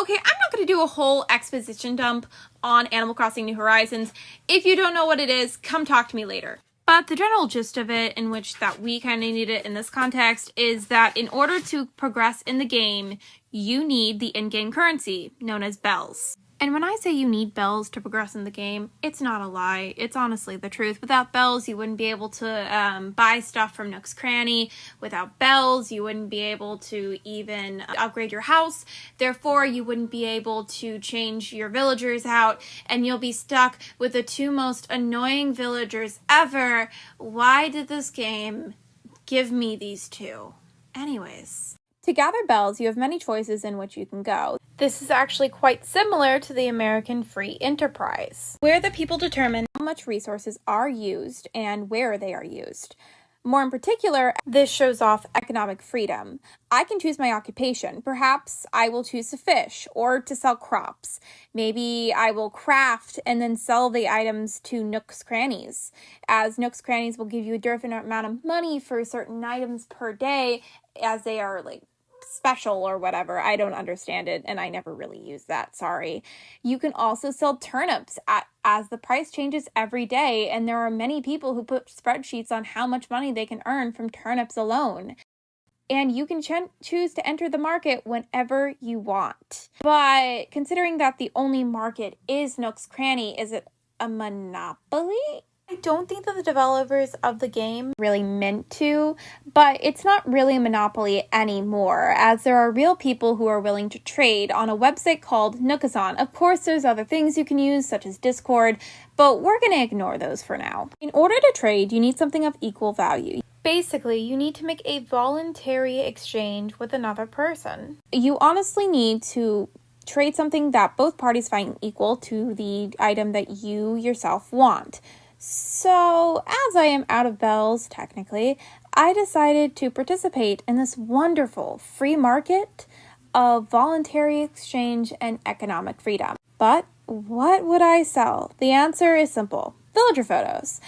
Okay, I'm not going to do a whole exposition dump on Animal Crossing New Horizons. If you don't know what it is, come talk to me later. But the general gist of it, in which that we kind of need it in this context, is that in order to progress in the game, you need the in-game currency, known as bells. And when I say you need bells to progress in the game, it's not a lie. It's honestly the truth. Without bells, you wouldn't be able to buy stuff from Nook's Cranny. Without bells, you wouldn't be able to even upgrade your house. Therefore, you wouldn't be able to change your villagers out, and you'll be stuck with the two most annoying villagers ever. Why did this game give me these two? Anyways. To gather bells, you have many choices in which you can go. This is actually quite similar to the American Free Enterprise, where the people determine how much resources are used and where they are used. More in particular, this shows off economic freedom. I can choose my occupation. Perhaps I will choose to fish or to sell crops. Maybe I will craft and then sell the items to Nook's Crannies, as Nook's Crannies will give you a different amount of money for certain items per day, as they are like special or whatever. I don't understand it, and I never really use that, sorry. You can also sell turnips as the price changes every day, and there are many people who put spreadsheets on how much money they can earn from turnips alone. And you can choose to enter the market whenever you want. But considering that the only market is Nook's Cranny, is it a monopoly? I don't think that the developers of the game really meant to, but it's not really a monopoly anymore, as there are real people who are willing to trade on a website called Nookazon. Of course, there's other things you can use, such as Discord, but we're going to ignore those for now. In order to trade, you need something of equal value. Basically, you need to make a voluntary exchange with another person. You honestly need to trade something that both parties find equal to the item that you yourself want. So, as I am out of bells, technically, I decided to participate in this wonderful free market of voluntary exchange and economic freedom. But what would I sell? The answer is simple: villager photos.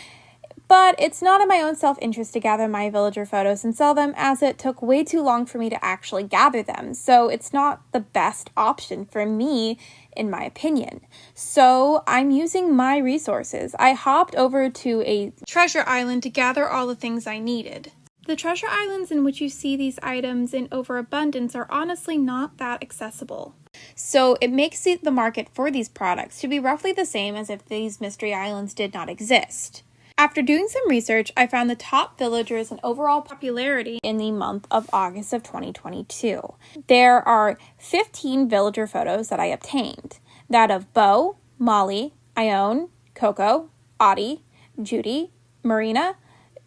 But it's not in my own self-interest to gather my villager photos and sell them, as it took way too long for me to actually gather them. So it's not the best option for me, in my opinion. So I'm using my resources. I hopped over to a treasure island to gather all the things I needed. The treasure islands in which you see these items in overabundance are honestly not that accessible. So it makes the market for these products to be roughly the same as if these mystery islands did not exist. After doing some research, I found the top villagers and overall popularity in the month of August of 2022. There are 15 villager photos that I obtained. That of Bo, Molly, Ione, Coco, Audie, Judy, Marina,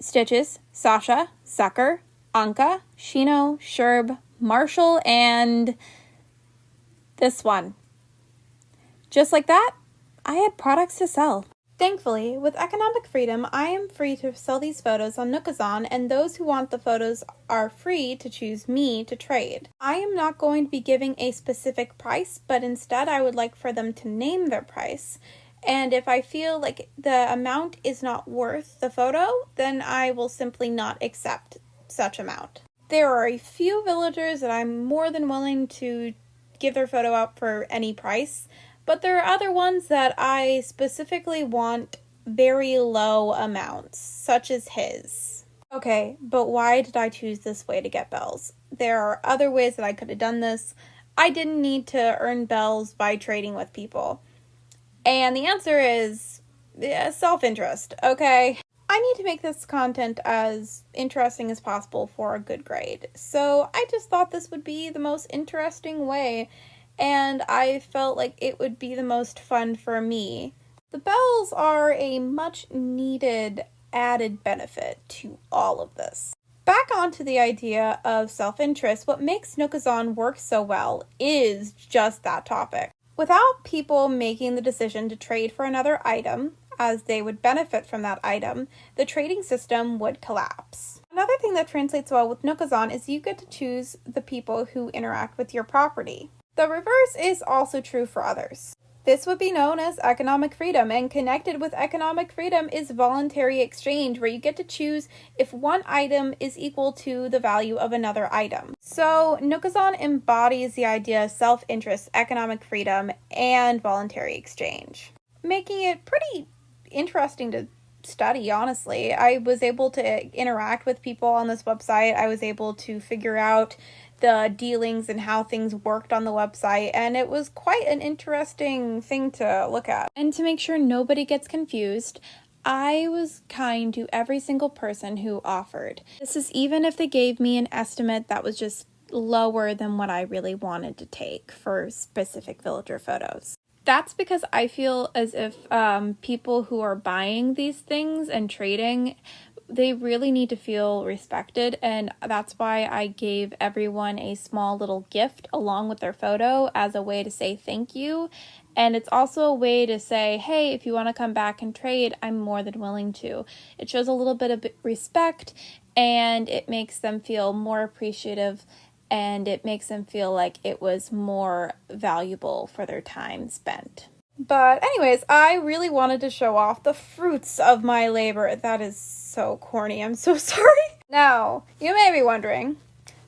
Stitches, Sasha, Sucker, Anka, Shino, Sherb, Marshall, and this one. Just like that, I had products to sell. Thankfully, with economic freedom, I am free to sell these photos on Nookazon, and those who want the photos are free to choose me to trade. I am not going to be giving a specific price, but instead I would like for them to name their price. And if I feel like the amount is not worth the photo, then I will simply not accept such amount. There are a few villagers that I'm more than willing to give their photo out for any price, but there are other ones that I specifically want very low amounts, such as his. Okay, but why did I choose this way to get bells? There are other ways that I could have done this. I didn't need to earn bells by trading with people. And the answer is self-interest, okay? I need to make this content as interesting as possible for a good grade. So I just thought this would be the most interesting way, and I felt like it would be the most fun for me. The bells are a much needed added benefit to all of this. Back onto the idea of self-interest, what makes Nookazon work so well is just that topic. Without people making the decision to trade for another item, as they would benefit from that item, the trading system would collapse. Another thing that translates well with Nookazon is you get to choose the people who interact with your property. The reverse is also true for others. This would be known as economic freedom, and connected with economic freedom is voluntary exchange, where you get to choose if one item is equal to the value of another item. So Nookazon embodies the idea of self-interest, economic freedom, and voluntary exchange, making it pretty interesting to study, honestly. I was able to interact with people on this website. I was able to figure out the dealings and how things worked on the website, and it was quite an interesting thing to look at. And to make sure nobody gets confused, I was kind to every single person who offered. This is even if they gave me an estimate that was just lower than what I really wanted to take for specific villager photos. That's because I feel as if people who are buying these things and trading, they really need to feel respected, and that's why I gave everyone a small little gift along with their photo as a way to say thank you. And it's also a way to say, hey, if you want to come back and trade, I'm more than willing to. It shows a little bit of respect, and it makes them feel more appreciative, and it makes them feel like it was more valuable for their time spent. But anyways, I really wanted to show off the fruits of my labor. That is so corny. I'm so sorry. Now, you may be wondering,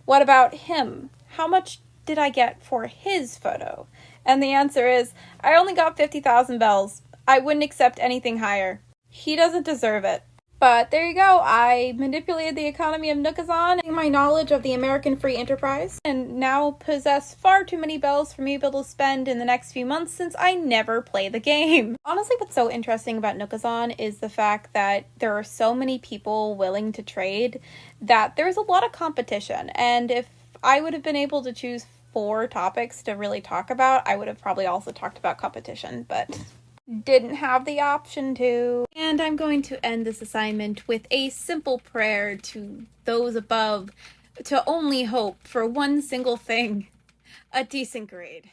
what about him? How much did I get for his photo? And the answer is, I only got 50,000 bells. I wouldn't accept anything higher. He doesn't deserve it. But there you go, I manipulated the economy of Nookazon and my knowledge of the American free enterprise, and now possess far too many bells for me to be able to spend in the next few months since I never play the game. Honestly, what's so interesting about Nookazon is the fact that there are so many people willing to trade that there's a lot of competition, and if I would have been able to choose 4 topics to really talk about, I would have probably also talked about competition, but didn't have the option to. And I'm going to end this assignment with a simple prayer to those above to only hope for one single thing: a decent grade.